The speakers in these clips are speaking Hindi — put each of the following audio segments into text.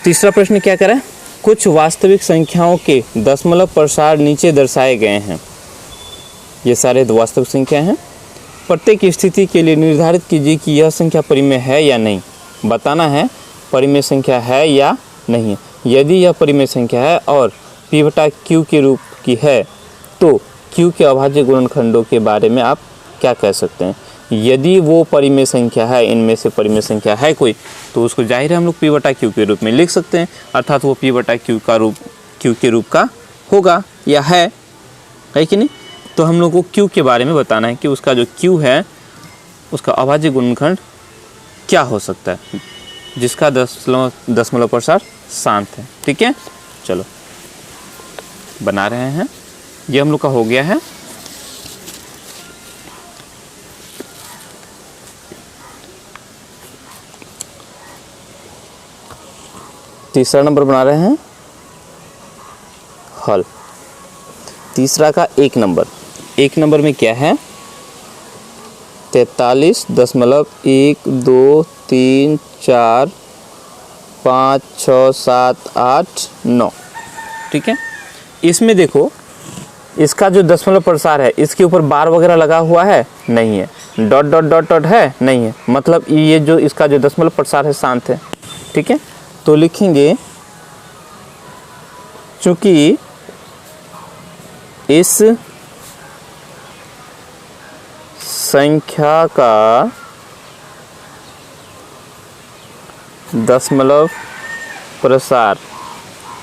तीसरा प्रश्न क्या करें, कुछ वास्तविक संख्याओं के दशमलव प्रसार नीचे दर्शाए गए हैं। ये सारे वास्तविक संख्या हैं। प्रत्येक स्थिति के लिए निर्धारित कीजिए कि यह संख्या परिमेय है या नहीं। बताना है परिमेय संख्या है या नहीं। यदि यह परिमेय संख्या है और p बटा q के रूप की है तो q के अभाज्य गुणनखंडों के बारे में आप क्या कह सकते हैं। यदि वो परिमेय संख्या है, इनमें से परिमेय संख्या है कोई, तो उसको जाहिर है हम लोग p बटा q के रूप में लिख सकते हैं, अर्थात वो p बटा q के रूप का होगा या है कि नहीं। तो हम लोग को q के बारे में बताना है कि उसका जो q है उसका अभाज्य गुणनखंड क्या हो सकता है, जिसका दशमलव प्रसार शांत है। ठीक है, चलो बना रहे हैं। ये हम लोग का हो गया है। तीसरा नंबर बना रहे हैं हल। तीसरा का एक नंबर में क्या है, 43.123456789। ठीक है, इसमें देखो इसका जो दशमलव प्रसार है इसके ऊपर बार वगैरह लगा हुआ है नहीं है, डॉट डॉट डॉट डॉट है नहीं है, मतलब ये जो इसका जो दशमलव प्रसार है शांत है। ठीक है, तो लिखेंगे चूंकि इस संख्या का दशमलव प्रसार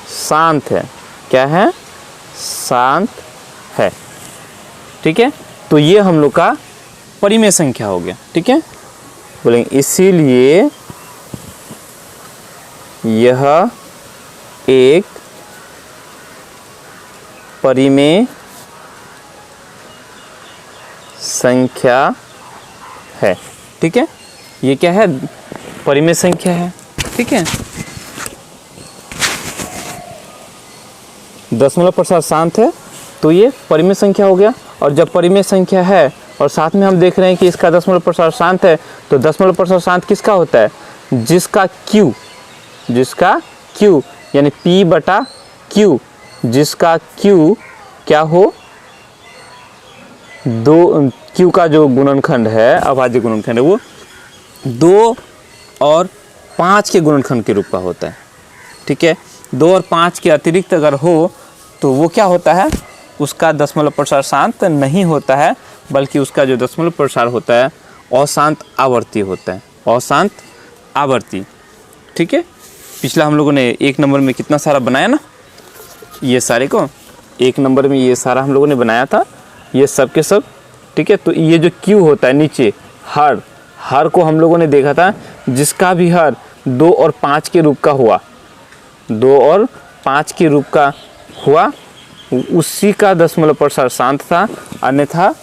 शांत है। क्या है, शांत है। ठीक है, तो ये हम लोग का परिमेय संख्या हो गया। ठीक है, बोलेंगे इसीलिए यह एक परिमेय संख्या है। ठीक है, ये क्या है, परिमेय संख्या है। ठीक है, दशमलव प्रसार शांत है तो ये परिमेय संख्या हो गया। और जब परिमेय संख्या है और साथ में हम देख रहे हैं कि इसका दशमलव प्रसार शांत है, तो दशमलव प्रसार शांत किसका होता है, जिसका q यानी p बटा q, जिसका q क्या हो, दो q का जो गुणनखंड है, अभाज्य गुणनखंड है, वो 2 और 5 के गुणनखंड के रूप का होता है। ठीक है, 2 और 5 के अतिरिक्त अगर हो तो वो क्या होता है, उसका दशमलव प्रसार शांत नहीं होता है, बल्कि उसका जो दशमलव प्रसार होता है अशांत आवर्ती होता है, अशांत आवर्ती। ठीक है, पिछला हम लोगों ने एक नंबर में कितना सारा बनाया ना, ये सारे को एक नंबर में ये सारा हम लोगों ने बनाया था, ये सब के सब। ठीक है, तो ये जो q होता है नीचे, हर को हम लोगों ने देखा था, जिसका भी हर 2 और 5 के रूप का हुआ, 2 और 5 के रूप का हुआ, उसी का दशमलव प्रसार शांत था, अन्यथा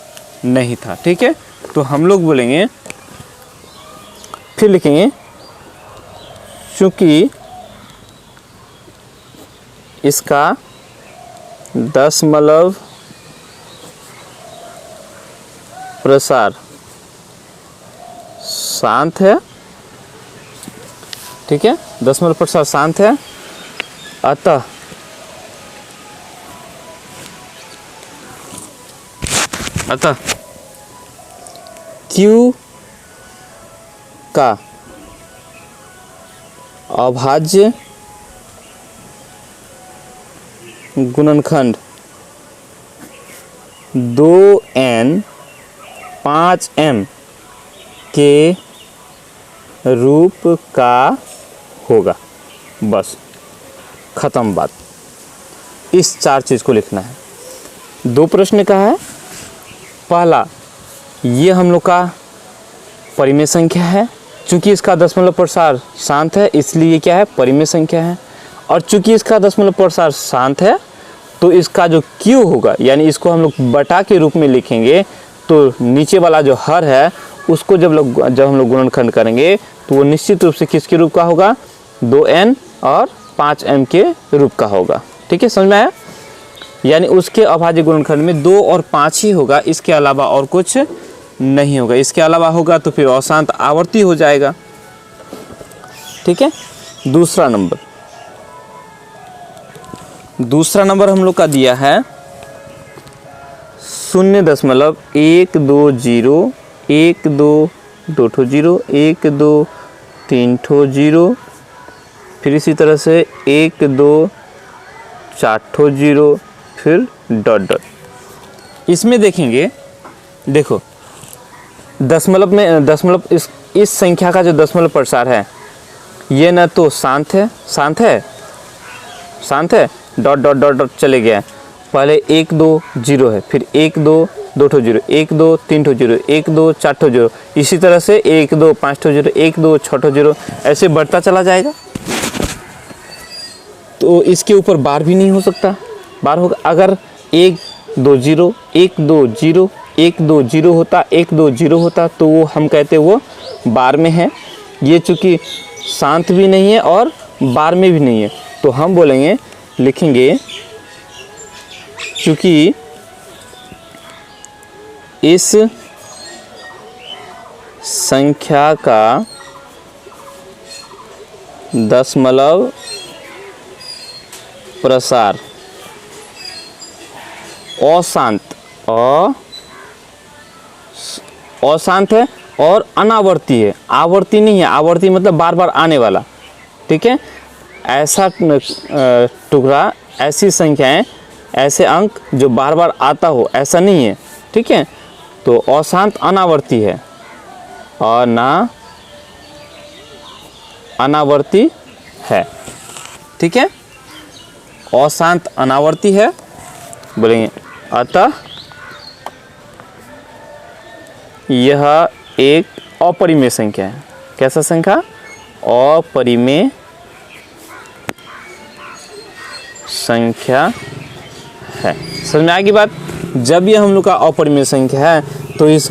नहीं था। ठीक है, तो हम लोग बोलेंगे, फिर लिखेंगे चूंकि इसका दशमलव प्रसार शांत है। ठीक है, दशमलव प्रसार शांत है, अतः q का अभाज्य गुणनखंड 2n 5m के रूप का होगा। बस खत्म बात। इस 4 चीज़ को लिखना है। 2 प्रश्न का है। पहला, ये हम लोग का परिमेय संख्या है, चूंकि इसका दशमलव प्रसार शांत है इसलिए क्या है, परिमेय संख्या है। और चूंकि इसका दशमलव प्रसार शांत है तो इसका जो q होगा, यानी इसको हम लोग बटा के रूप में लिखेंगे, तो नीचे वाला जो हर है उसको जब हम लोग गुणनखंड करेंगे तो वो निश्चित रूप से किसके रूप का होगा, 2n और 5m के रूप का होगा। ठीक है, समझ में आया। यानी उसके अभाज्य गुणनखंड में 2 और 5 ही होगा, इसके अलावा और कुछ नहीं होगा। इसके अलावा होगा तो फिर अशांत आवर्ती हो जाएगा। ठीक है, दूसरा नंबर, दूसरा नंबर हम लोग का दिया है 0.120 1 2 2 ठो 0 1 2 3 ठो 0, फिर इसी तरह से 1 2 4 ठो 0, फिर डॉट डॉट। इसमें देखेंगे, देखो दशमलव में इस संख्या का जो दशमलव प्रसार है ये ना तो शांत है, डॉट डॉट डॉट डॉट चले गया। पहले 1 2 0 है, फिर 1 2 2 ठो 0, 1 2 3 ठो 0, 1 2 4 ठो 0, इसी तरह से 1 2 5 ठो 0, 1 2 6 ठो 0, ऐसे बढ़ता चला जाएगा। तो इसके ऊपर बार भी नहीं हो सकता, बार होगा अगर 1 2 0 1 2 0 1 2 0 होता, 1 2 0 होता तो वो हम कहते वो बार में है। ये चूँकि शांत भी नहीं है और बार में भी नहीं है, तो हम बोलेंगे, लिखेंगे चूँकि इस संख्या का दशमलव प्रसार अशांत है और अनावर्ती है। आवर्ती नहीं है, आवर्ती मतलब बार बार आने वाला, ठीक है। ऐसा टुकड़ा, ऐसी संख्याएं, ऐसे अंक जो बार बार आता हो, ऐसा नहीं है, ठीक है। तो अशांत अनावर्ती है और ना अनावर्ती है, ठीक है। अशांत अनावर्ती है बोलेंगे, अतः यह एक अपरिमेय संख्या है। कैसा संख्या? अपरिमेय संख्या है। समझ में आ गई बात? जब ये हम लोग का अपरिमेय संख्या है तो इस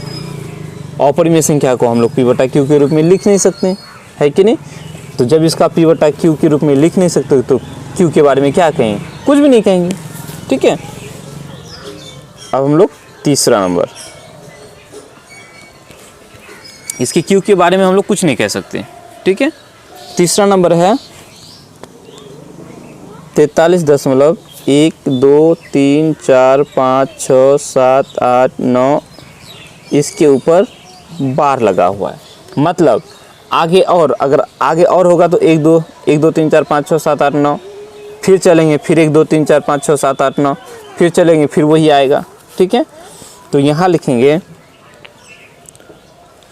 अपरिमेय संख्या को हम लोग p/q के रूप में लिख नहीं सकते, है कि नहीं। तो जब इसका p/q के रूप में लिख नहीं सकते तो q के बारे में क्या कहेंगे? कुछ भी नहीं कहेंगे, ठीक है। अब हम लोग तीसरा नंबर, इसके q के बारे में हम लोग कुछ नहीं कह सकते, ठीक है। तीसरा नंबर है 43.123456789, इसके ऊपर बार लगा हुआ है। मतलब आगे और, अगर आगे और होगा तो 1 2 3 4 5 6 7 8 9, फिर चलेंगे, फिर 1 2 3 4 5 6 7 8 9, फिर चलेंगे, फिर वही आएगा, ठीक है। तो यहाँ लिखेंगे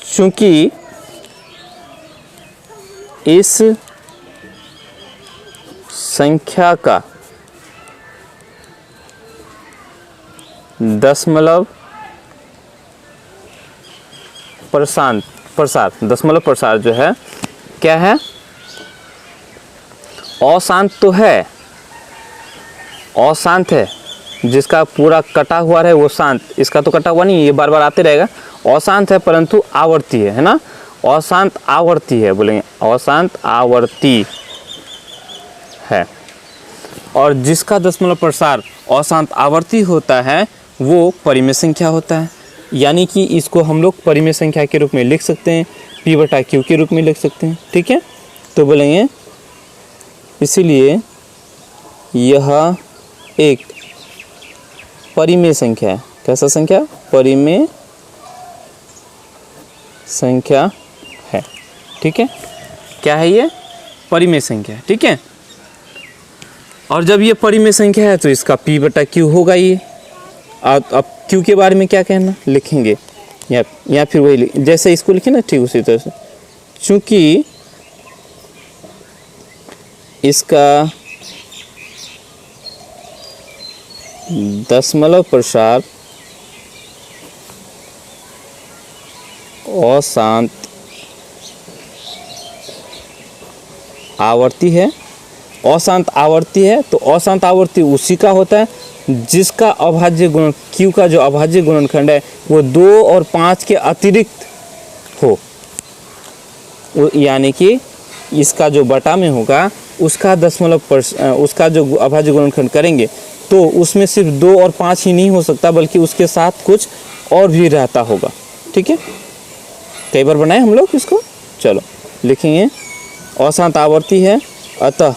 चूँकि इस संख्या का दशमलव प्रसार जो है क्या है? अशांत तो है, अशांत है। जिसका पूरा कटा हुआ है वो शांत, इसका तो कटा हुआ नहीं है, ये बार बार आते रहेगा। अशांत है परंतु आवर्ती है ना। अशांत आवर्ती है, बोलेंगे अशांत आवर्ती है। और जिसका दशमलव प्रसार अशांत आवर्ती होता है वो परिमेय संख्या होता है। यानी कि इसको हम लोग परिमेय संख्या के रूप में लिख सकते हैं, p/q के रूप में लिख सकते हैं, ठीक है। तो बोलेंगे इसीलिए यह एक परिमेय संख्या है। कैसा संख्या? परिमेय संख्या है, ठीक है। क्या है ये? परिमेय संख्या, ठीक है। और जब ये परिमेय संख्या है तो इसका p/q होगा ये। अब q के बारे में क्या कहना, लिखेंगे या फिर वही जैसे इसको लिखे ना, ठीक उसी तरह से। चूँकि इसका दशमलव प्रसार अशांत आवर्ती है, अशांत आवर्ती है, तो अशांत आवर्ती उसी का होता है जिसका अभाज्य गुण, q का जो अभाज्य गुणनखंड है वो 2 और 5 के अतिरिक्त हो। यानी कि इसका जो बटा में होगा उसका उसका जो अभाज्य गुणनखंड करेंगे तो उसमें सिर्फ 2 और 5 ही नहीं हो सकता, बल्कि उसके साथ कुछ और भी रहता होगा, ठीक है। कई बार बनाए हम लोग इसको। चलो लिखेंगे अशांत आवर्ती है, अतः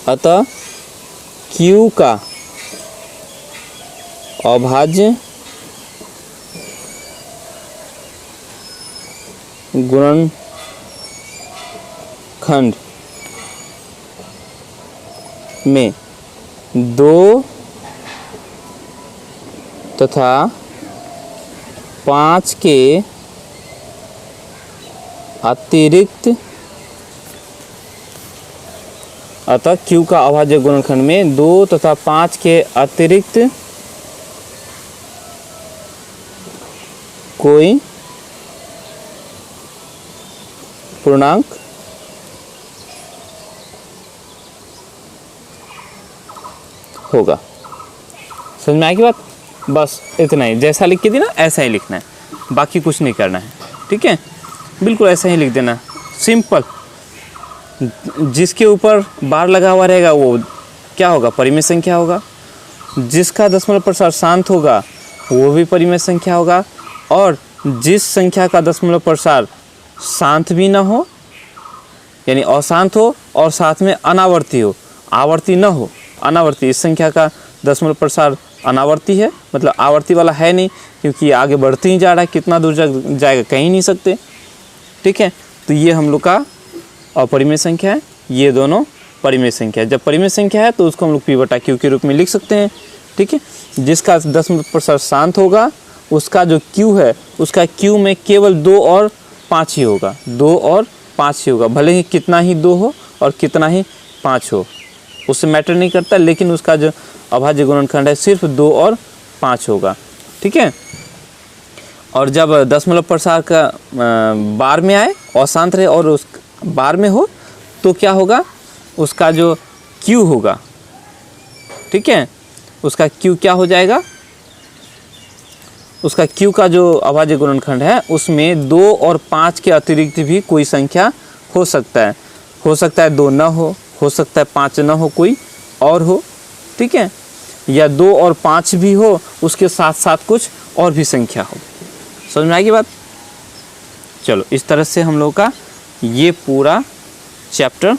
अतः Q का अभाज्य गुणनखंड में 2 तथा 5 के अतिरिक्त, अतः Q का अभाज्य गुणनखंड में 2 तथा 5 के अतिरिक्त कोई पूर्णांक होगा। समझ में आएगी बात? बस इतना ही, जैसा लिख के दी ना ऐसा ही लिखना है, बाकी कुछ नहीं करना है। ठीक है, बिल्कुल ऐसा ही लिख देना, सिंपल। जिसके ऊपर बार लगा हुआ रहेगा वो क्या होगा? परिमेय संख्या होगा। जिसका दशमलव प्रसार शांत होगा वो भी परिमेय संख्या होगा। और जिस संख्या का दशमलव प्रसार शांत भी ना हो, यानी अशांत हो और साथ में अनावर्ती हो, आवर्ती ना हो, अनावर्ती, इस संख्या का दशमलव प्रसार अनावर्ती है, मतलब आवर्ती वाला है नहीं, क्योंकि आगे बढ़ते ही जा रहा है, कितना दूर जाएगा कहीं नहीं सकते। ठीक है, तो ये हम लोग का अपरिमेय संख्या है, ये दोनों परिमेय संख्या है। जब परिमेय संख्या है तो उसको हम लोग P/Q के रूप में लिख सकते हैं। ठीक है, जिसका दशमलव प्रसार शांत होगा उसका जो Q है, उसका Q में केवल 2 और 5 ही होगा, 2 और 5 ही होगा, भले ही कितना ही 2 हो और कितना ही 5 हो, उससे मैटर नहीं करता, लेकिन उसका जो अभाज्य गुणनखंड है सिर्फ 2 और 5 होगा। ठीक है, और जब दशमलव प्रसार का बार में आए, अशांत रहे और उस बार में हो, तो क्या होगा? उसका जो Q होगा, ठीक है, उसका Q क्या हो जाएगा? उसका Q का जो अभाज्य गुणनखंड है उसमें 2 और 5 के अतिरिक्त भी कोई संख्या हो सकता है। हो सकता है 2 ना हो सकता है 5 ना हो, कोई और हो। ठीक है, या 2 और 5 भी हो, उसके साथ साथ कुछ और भी संख्या हो। समझ में आएगी बात? चलो, इस तरह से हम लोग का ये पूरा चैप्टर